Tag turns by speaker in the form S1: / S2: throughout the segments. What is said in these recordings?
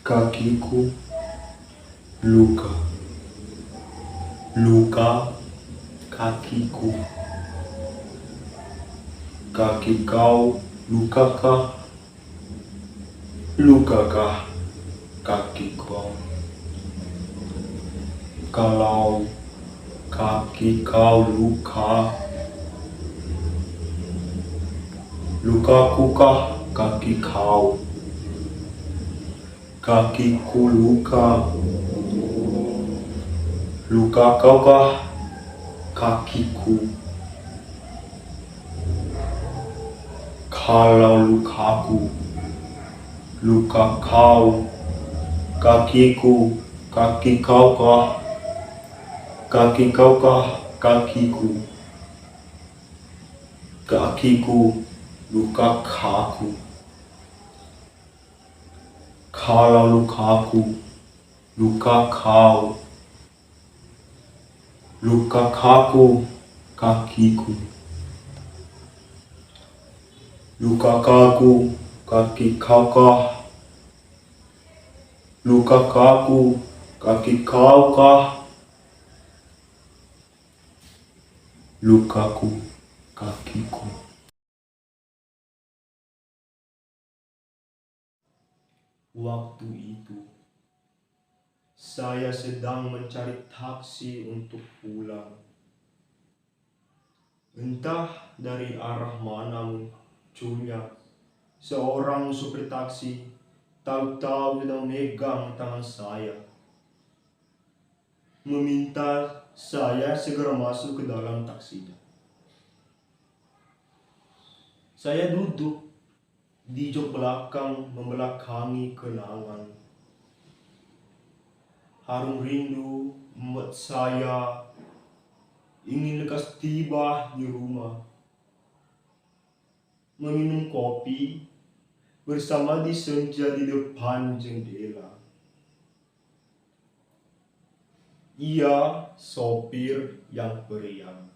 S1: Kakiku luka, luka kakiku. Kaki kau lukakah? Lukakah kaki kau? Kalau kaki kau luka, lukakukah kaki kau? Kakiku luka, luka kaukah kakiku? Kalau lukaku, luka kau, kakiku, kaki kaukah? Kaki kaukah kakiku? Kakiku luka kaku. Kalau lukaku, luka kau, luka kaku, kakiku. Luka kaku, kaki kaukah? Luka kaku, kaki kaukah? Lukaku, kakiku. Waktu itu, saya sedang mencari taksi untuk pulang. Entah dari arah mana munculnya seorang supir taksi, tahu-tahu sedang megang tangan saya, meminta saya segera masuk ke dalam taksinya. Saya duduk di jok belakang membelakangi kenangan. Harum rindu membuat saya ingin lekas tiba di rumah, meminum kopi bersama di senja di depan jendela. Ia sopir yang periang.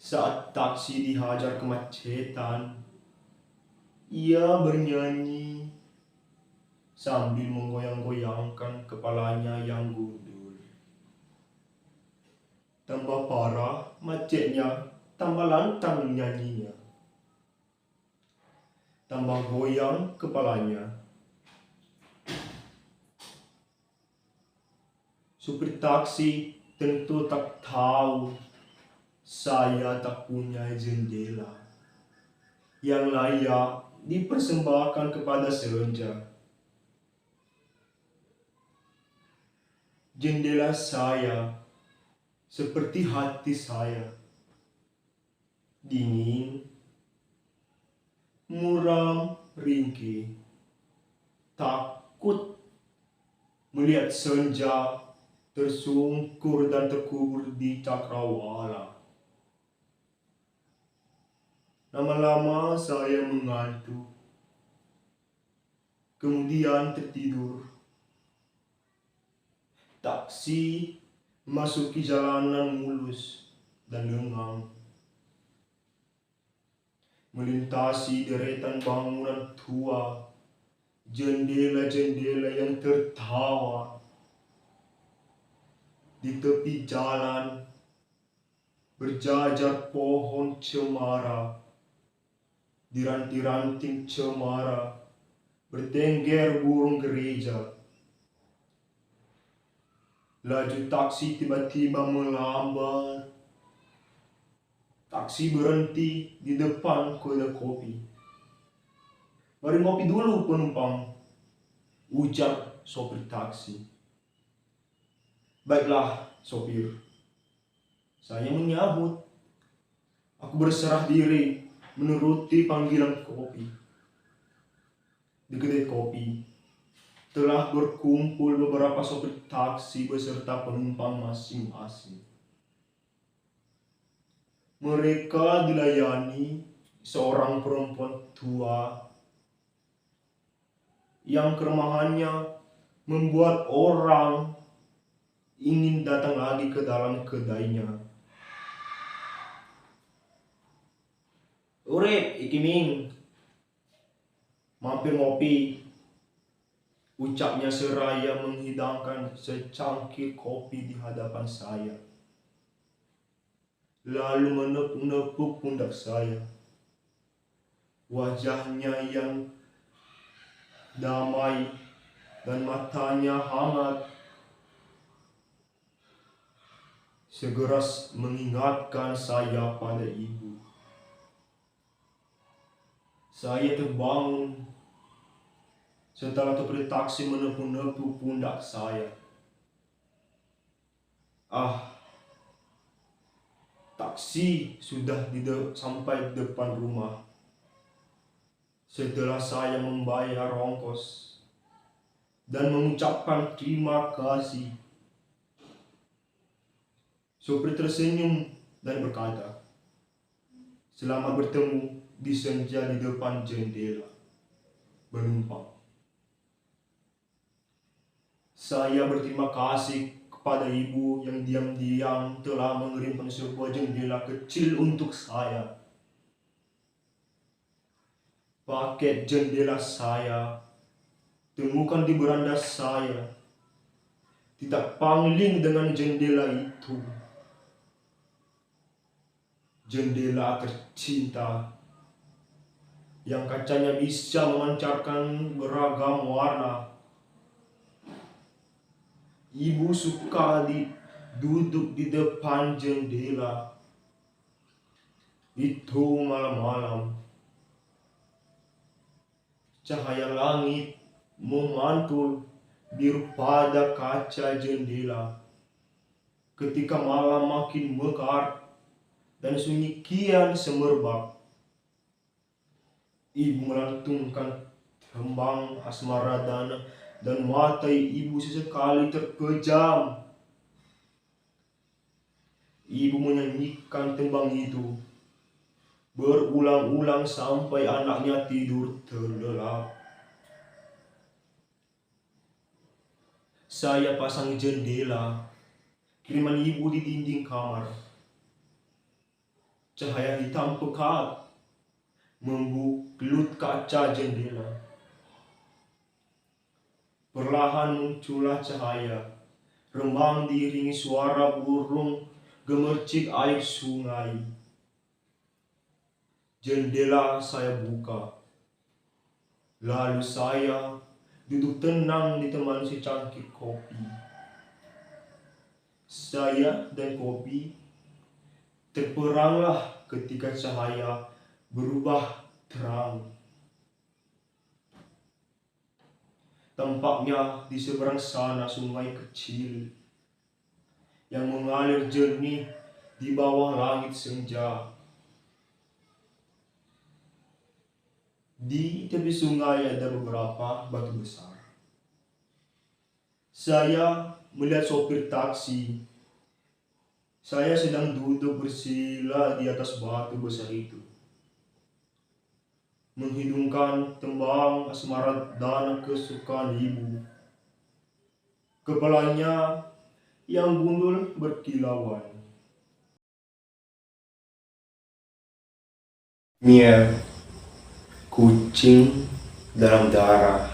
S1: Saat taksi dihajar kemacetan, ia bernyanyi sambil menggoyang-goyangkan kepalanya yang gundul. Tambah parah macetnya, tambah lantang nyanyinya. Tambah goyang kepalanya. Supir taksi tentu tak tahu saya tak punya jendela yang layak dipersembahkan kepada senja. Jendela saya seperti hati saya, dingin, muram, ringkih, takut melihat senja tersungkur dan terkubur di cakrawala. Lama-lama saya mengantuk, kemudian tertidur. Taksi memasuki jalanan mulus dan lengang, melintasi deretan bangunan tua, jendela-jendela yang tertawa. Di tepi jalan berjajar pohon cemara, di ranting-ranting cemara bertengger burung gereja. Laju taksi tiba-tiba melambat. Taksi berhenti di depan kedai kopi. "Mari ngopi dulu penumpang," ujar sopir taksi. "Baiklah, sopir," saya menyahut. Aku berserah diri menuruti panggilan kopi. Di kedai kopi telah berkumpul beberapa sopir taksi beserta penumpang masing-masing. Mereka dilayani seorang perempuan tua yang keremahannya membuat orang ingin datang lagi ke dalam kedainya. "Urip, iki Ming, mampir ngopi," Ucapnya seraya menghidangkan secangkir kopi di hadapan saya. Lalu menepuk-nepuk pundak saya. Wajahnya yang damai dan matanya hangat segera mengingatkan saya pada ibu. Saya terbangun setelah supir taksi menepuk-nepuk pundak saya. Taksi sudah sampai depan rumah. Setelah saya membayar ongkos dan mengucapkan terima kasih, sopir tersenyum dan berkata, "Selamat bertemu di senja di depan jendela penumpang." Saya berterima kasih kepada ibu yang diam-diam telah mengirimkan sebuah jendela kecil untuk saya. Paket jendela saya temukan di beranda saya. Tidak pangling dengan jendela itu. Jendela tercinta yang kacanya bisa memancarkan beragam warna. Ibu suka duduk di depan jendela itu malam-malam. Cahaya langit memantul biru pada kaca jendela. Ketika malam makin mekar dan sunyi kian semerbak, ibu melantungkan tembang asmara dan mata ibu sesekali terpejam. Ibu menyanyikan tembang itu berulang-ulang sampai anaknya tidur terlelap. Saya pasang jendela kiriman ibu di dinding kamar. Cahaya hitam pekat membulut kaca jendela. Perlahan muncullah cahaya, rembang diiringi suara burung gemercik air sungai. Jendela saya buka. Lalu saya duduk tenang ditemani secangkir kopi. Saya dan kopi terperanglah ketika cahaya berubah terang. Tampaknya di seberang sana sungai kecil yang mengalir jernih di bawah langit senja. Di tepi sungai ada beberapa batu besar. Saya melihat sopir taksi. Saya sedang duduk bersila di atas batu besar itu, menghidungkan tembang asmara dan kesukaan ibu. Kepalanya yang gundul berkilauan. Mia, kucing dalam darah.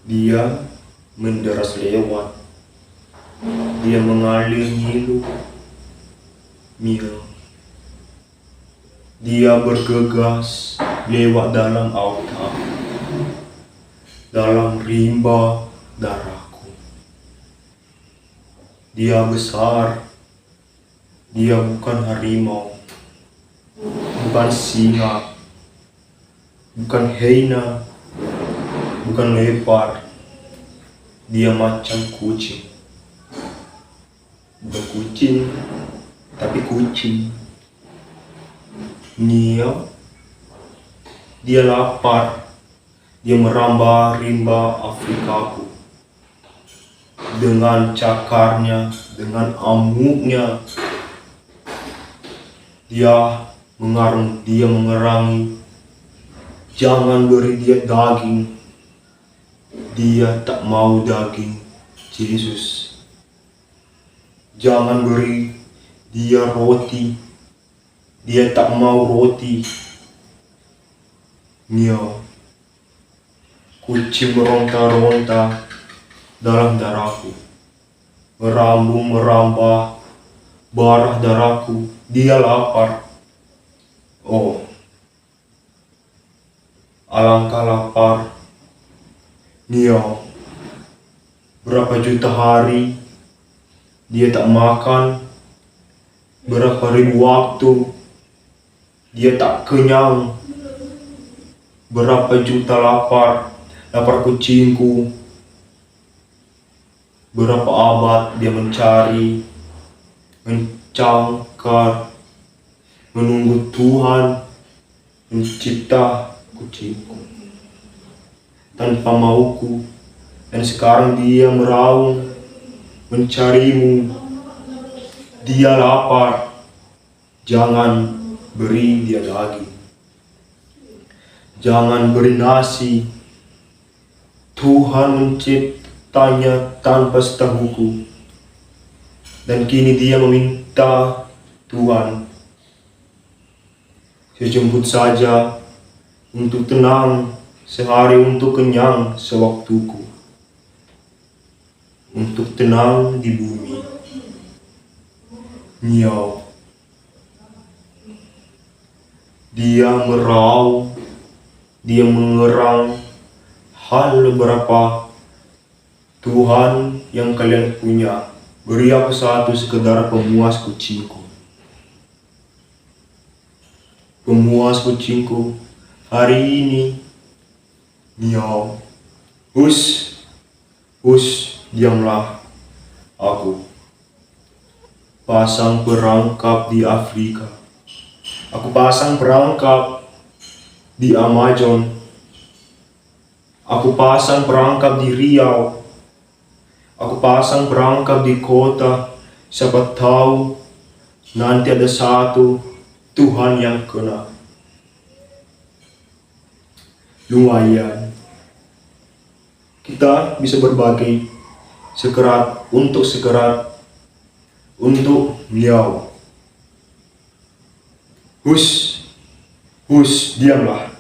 S1: Dia menderas lewat. Dia mengalir ngilu. Mia. Dia bergegas lewat dalam auta, dalam rimba darahku. Dia besar. Dia bukan harimau, bukan singa, bukan hyena, bukan leopard. Dia macam kucing. Bukan kucing, tapi kucing. Dia lapar. Dia merambah rimba Afrikaku. Dengan cakarnya, dengan amuknya, dia mengerangi. Jangan beri dia daging. Dia tak mau daging, Yesus. Jangan beri dia roti. Dia tak mau roti. Kucing meronta-ronta dalam darahku, merambung merambah barah darahku. Dia lapar. Oh, alangkah lapar. Niau, berapa juta hari dia tak makan, berapa ribu waktu dia tak kenyang, berapa juta lapar kucingku, berapa abad dia mencari, mencangkar, menunggu Tuhan mencipta kucingku tanpa mauku, dan sekarang dia meraung mencarimu. Dia lapar, jangan beri dia daging, jangan beri nasi. Tuhan menciptanya tanpa setahuku, dan kini dia meminta Tuhan sejemput saja untuk tenang, sehari untuk kenyang sewaktuku, untuk tenang di bumi. Niau, dia meraung, dia mengerang. Hal beberapa Tuhan yang kalian punya, beri aku satu sekedar pemuas kucingku. Pemuas kucingku hari ini. Niau, hus, diamlah. Aku pasang perangkap di Afrika. Aku pasang perangkap di Amazon. Aku pasang perangkap di Riau. Aku pasang perangkap di kota. Siapa tahu nanti ada satu Tuhan yang kena. Lumayan, kita bisa berbagi sekerat untuk Niau. Hus, diamlah.